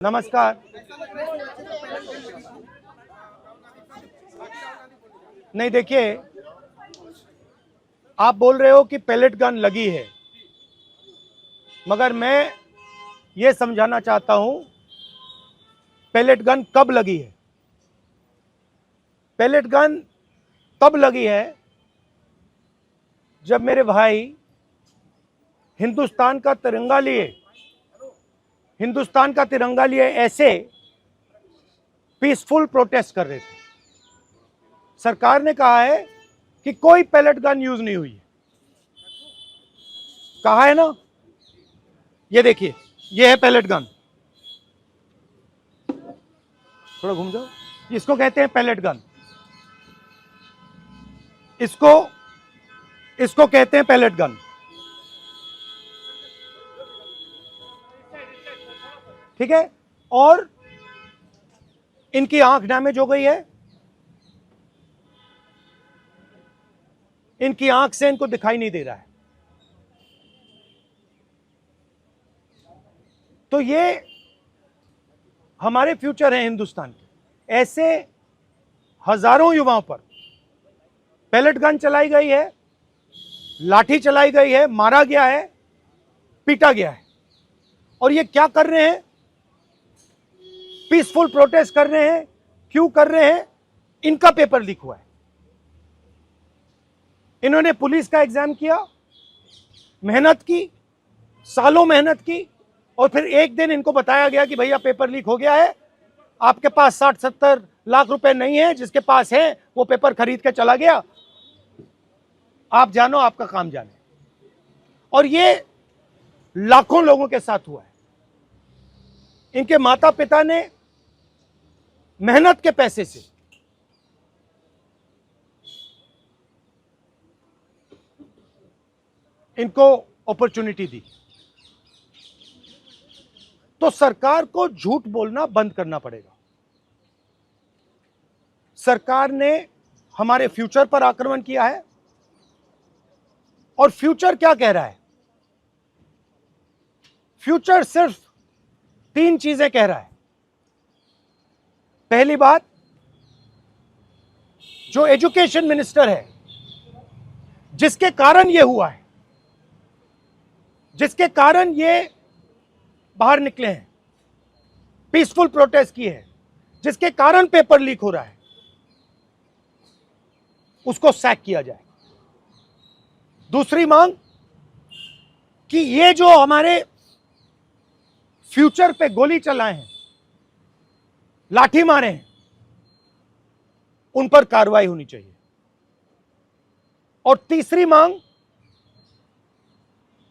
नमस्कार। नहीं, देखिए, आप बोल रहे हो कि पैलेट गन लगी है, मगर मैं ये समझाना चाहता हूं पैलेट गन कब लगी है। पैलेट गन तब लगी है जब मेरे भाई हिंदुस्तान का तिरंगा लिए ऐसे पीसफुल प्रोटेस्ट कर रहे थे। सरकार ने कहा है कि कोई पैलेट गन यूज नहीं हुई है, कहा है ना। ये देखिए, ये है पैलेट गन, थोड़ा घूम जाओ। इसको कहते हैं पैलेट गन, इसको कहते हैं पैलेट गन। ठीक है, और इनकी आंख डैमेज हो गई है, इनकी आंख से इनको दिखाई नहीं दे रहा है। तो ये हमारे फ्यूचर है हिंदुस्तान के। ऐसे हजारों युवाओं पर पैलेट गन चलाई गई है, लाठी चलाई गई है, मारा गया है, पीटा गया है। और ये क्या कर रहे हैं? पीसफुल प्रोटेस्ट कर रहे हैं। क्यों कर रहे हैं? इनका पेपर लीक हुआ है। इन्होंने पुलिस का एग्जाम किया, मेहनत की, सालों मेहनत की, और फिर एक दिन इनको बताया गया कि भैया पेपर लीक हो गया है, आपके पास 60-70 लाख रुपए नहीं है, जिसके पास है वो पेपर खरीद के चला गया, आप जानो, आपका काम जाने। और ये लाखों लोगों के साथ हुआ है। इनके माता पिता ने मेहनत के पैसे से इनको अपॉर्चुनिटी दी। तो सरकार को झूठ बोलना बंद करना पड़ेगा। सरकार ने हमारे फ्यूचर पर आक्रमण किया है, और फ्यूचर क्या कह रहा है? फ्यूचर सिर्फ 3 चीजें कह रहा है। पहली बात, जो एजुकेशन मिनिस्टर है, जिसके कारण यह हुआ है, जिसके कारण ये बाहर निकले हैं, पीसफुल प्रोटेस्ट की है, जिसके कारण पेपर लीक हो रहा है, उसको सैक किया जाए। दूसरी मांग कि ये जो हमारे फ्यूचर पे गोली चलाए हैं, लाठी मारे हैं, उन पर कार्रवाई होनी चाहिए। और तीसरी मांग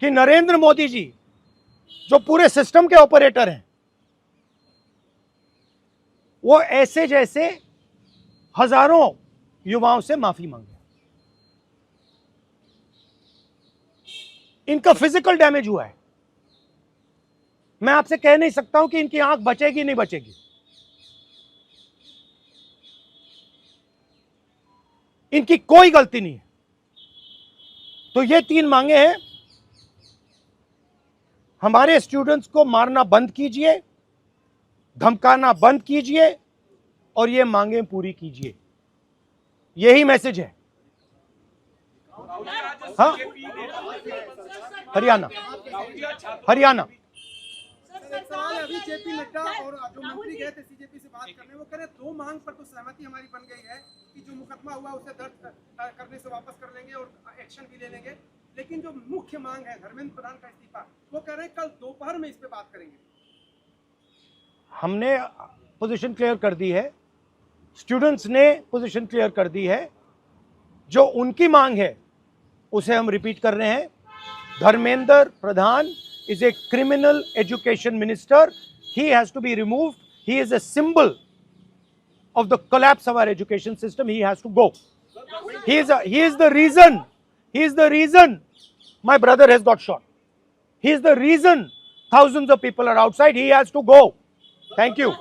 कि नरेंद्र मोदी जी, जो पूरे सिस्टम के ऑपरेटर हैं, वो ऐसे जैसे हजारों युवाओं से माफी मांगे। इनका फिजिकल डैमेज हुआ है। मैं आपसे कह नहीं सकता हूं कि इनकी आंख बचेगी नहीं बचेगी। इनकी कोई गलती नहीं है। तो ये 3 मांगे हैं। हमारे स्टूडेंट्स को मारना बंद कीजिए, धमकाना बंद कीजिए, और ये मांगे पूरी कीजिए। यही मैसेज है। हाँ, हरियाणा अभी जेपी नड्डा और जो मंत्री गए थे सीजेपी से बात करने, वो कह रहे 2 मांग पर तो सहमति हमारी बन गई है कि जो मुकदमा हुआ उसे दर्ज करने से वापस कर लेंगे और एक्शन भी ले लेंगे। लेकिन जो मुख्य मांग है धर्मेंद्र प्रधान का इस्तीफा, वो कह रहे हैं कल दोपहर में इस पे बात करेंगे। हमने पोजीशन क्लियर कर दी है, स्टूडेंट्स ने पोजीशन क्लियर कर दी है। जो उनकी मांग है उसे हम रिपीट कर रहे हैं। Dharmendra Pradhan is a criminal education minister. He has to be removed. He is a symbol of the collapse of our education system. He has to go. He is the reason my brother has got shot. He is the reason thousands of people are outside. He has to go. Thank you.